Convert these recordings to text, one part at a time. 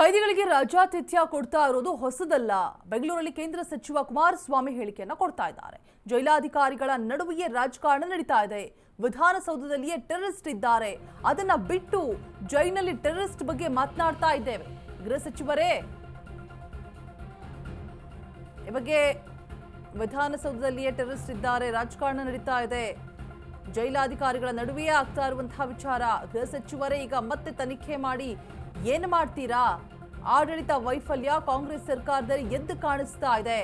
ಖೈದಿಗಳಿಗೆ ರಾಜ್ಯಾತಿಥ್ಯ ಕೊಡ್ತಾ ಇರೋದು ಹೊಸದಲ್ಲ. ಬೆಂಗಳೂರಲ್ಲಿ ಕೇಂದ್ರ ಸಚಿವ ಕುಮಾರಸ್ವಾಮಿ ಹೇಳಿಕೆಯನ್ನ ಕೊಡ್ತಾ ಇದ್ದಾರೆ. ಜೈಲಾಧಿಕಾರಿಗಳ ನಡುವೆಯೇ ರಾಜಕಾರಣ ನಡೀತಾ ಇದೆ. ವಿಧಾನಸೌಧದಲ್ಲಿಯೇ ಟೆರರಿಸ್ಟ್ ಇದ್ದಾರೆ, ಅದನ್ನ ಬಿಟ್ಟು ಜೈಲಿನಲ್ಲಿ ಟೆರರಿಸ್ಟ್ ಬಗ್ಗೆ ಮಾತನಾಡ್ತಾ ಇದ್ದೇವೆ. ಗೃಹ ಸಚಿವರೇ ಈ ಬಗ್ಗೆ ವಿಧಾನಸೌಧದಲ್ಲಿಯೇ ಟೆರರಿಸ್ಟ್ ಇದ್ದಾರೆ, ರಾಜಕಾರಣ ನಡೀತಾ ಇದೆ, ಜೈಲಾಧಿಕಾರಿಗಳ ನಡುವೆಯೇ ಆಗ್ತಾ ಇರುವಂತಹ ವಿಚಾರ. ಗೃಹ ಸಚಿವರೇ ಈಗ ಮತ್ತೆ ತನಿಖೆ ಮಾಡಿ ಏನು ಮಾಡ್ತೀರಾ? ಆಡಳಿತ ವೈಫಲ್ಯ ಕಾಂಗ್ರೆಸ್ ಸರ್ಕಾರದಲ್ಲಿ ಎದ್ದು ಕಾಣಿಸ್ತಾ ಇದೆ.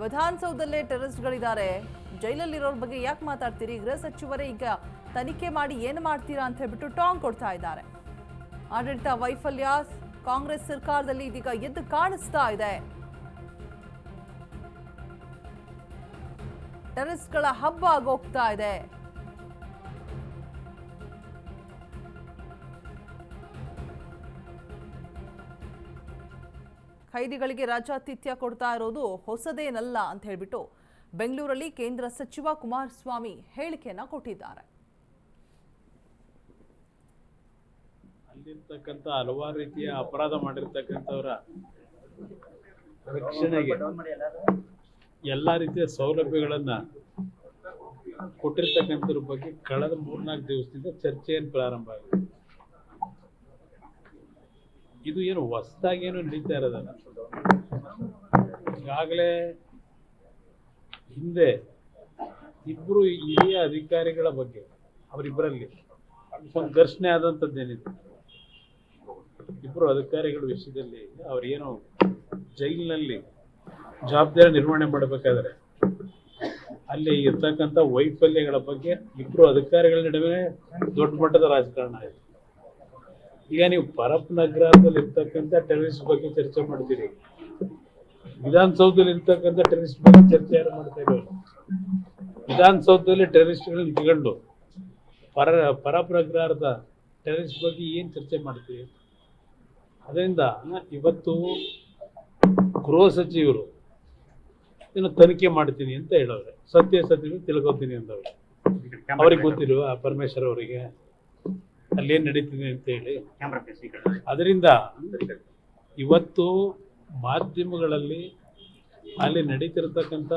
ವಿಧಾನಸೌಧದಲ್ಲೇ ಟೆರರಿಸ್ಟ್ಗಳಿದ್ದಾರೆ, ಜೈಲಲ್ಲಿರೋರ ಬಗ್ಗೆ ಯಾಕೆ ಮಾತಾಡ್ತೀರಿ? ಗೃಹ ಸಚಿವರೇ ಈಗ ತನಿಖೆ ಮಾಡಿ ಏನು ಮಾಡ್ತೀರಾ ಅಂತ ಹೇಳ್ಬಿಟ್ಟು ಟಾಂಗ್ ಕೊಡ್ತಾ ಇದ್ದಾರೆ. ಆಡಳಿತ ವೈಫಲ್ಯ ಕಾಂಗ್ರೆಸ್ ಸರ್ಕಾರದಲ್ಲಿ ಇದೀಗ ಎದ್ದು ಕಾಣಿಸ್ತಾ ಇದೆ. ಟೆರರಿಸ್ಟ್ಗಳ ಹಬ್ಬ ಆಗೋಗ್ತಾ ಇದೆ. ಖೈದಿಗಳಿಗೆ ರಾಜ್ಯಾತಿಥ್ಯ ಕೊಡ್ತಾ ಇರೋದು ಹೊಸದೇನಲ್ಲ ಅಂತ ಹೇಳ್ಬಿಟ್ಟು ಬೆಂಗಳೂರಲ್ಲಿ ಕೇಂದ್ರ ಸಚಿವ ಕುಮಾರಸ್ವಾಮಿ ಹೇಳಿಕೆಯನ್ನ ಕೊಟ್ಟಿದ್ದಾರೆ. ಅಲ್ಲಿರ್ತಕ್ಕಂಥ ಹಲವಾರು ರೀತಿಯ ಅಪರಾಧ ಮಾಡಿರ್ತಕ್ಕಂಥವರ ರಕ್ಷಣೆಗೆ ಎಲ್ಲ ರೀತಿಯ ಸೌಲಭ್ಯಗಳನ್ನ ಕೊಟ್ಟಿರ್ತಕ್ಕಂಥದ್ರ ಬಗ್ಗೆ ಕಳೆದ 3-4 ದಿವಸದಿಂದ ಚರ್ಚೆಯನ್ನು ಪ್ರಾರಂಭ ಆಗಿದೆ. ಇದು ಏನು ಹೊಸದಾಗಿ ಏನು ನಡೀತಾ ಇರೋದಲ್ಲ. ಈಗಾಗಲೇ ಹಿಂದೆ ಇಬ್ಬರು ಹಿರಿಯ ಅಧಿಕಾರಿಗಳ ಬಗ್ಗೆ ಅವರಿಬ್ಬರಲ್ಲಿ ಒಂದು ಘರ್ಷಣೆ ಆದಂಥದ್ದೇನಿದೆ. ಇಬ್ಬರು ಅಧಿಕಾರಿಗಳ ವಿಷಯದಲ್ಲಿ ಅವ್ರೇನು ಜೈಲಿನಲ್ಲಿ ಜವಾಬ್ದಾರಿ ನಿರ್ವಹಣೆ ಮಾಡಬೇಕಾದ್ರೆ ಅಲ್ಲಿ ಇರ್ತಕ್ಕಂಥ ವೈಫಲ್ಯಗಳ ಬಗ್ಗೆ ಇಬ್ಬರು ಅಧಿಕಾರಿಗಳ ನಡುವೆ ದೊಡ್ಡ ಮಟ್ಟದ ರಾಜಕಾರಣ ಆಯಿತು. ಈಗ ನೀವು ಪರಪ್ ನಗರದಲ್ಲಿ ಇರ್ತಕ್ಕಂಥ ಟೆರರಿಸ್ಟ್ ಬಗ್ಗೆ ಚರ್ಚೆ ಮಾಡ್ತೀರಿ, ವಿಧಾನಸೌಧದಲ್ಲಿ ಇರ್ತಕ್ಕಂಥ ಟೆರರಿಸ್ಟ್ ಬಗ್ಗೆ ಚರ್ಚೆ ಯಾರು ಮಾಡ್ತಾ ಇರೋರು? ವಿಧಾನಸೌಧದಲ್ಲಿ ಟೆರರಿಸ್ಟ್ಗಳನ್ನ ತಗೊಂಡು ಪರಪ್ ನಗರದ ಟೆರರಿಸ್ಟ್ ಬಗ್ಗೆ ಏನು ಚರ್ಚೆ ಮಾಡ್ತೀವಿ? ಅದರಿಂದ ಇವತ್ತು ಗೃಹ ಸಚಿವರು ಇನ್ನು ತನಿಖೆ ಮಾಡ್ತೀನಿ ಅಂತ ಹೇಳವ್ರೆ, ಸತ್ಯಗಳು ತಿಳ್ಕೊತೀನಿ ಅಂತವ್ರೆ. ಅವ್ರಿಗೆ ಗೊತ್ತಿಲ್ವ ಪರಮೇಶ್ವರ್ ಅವರಿಗೆ ಅಲ್ಲೇನ್ ನಡೀತಿದೆ ಅಂತ ಹೇಳಿ? ಅದರಿಂದ ಇವತ್ತು ಮಾಧ್ಯಮಗಳಲ್ಲಿ ಅಲ್ಲಿ ನಡೀತಿರ್ತಕ್ಕಂಥ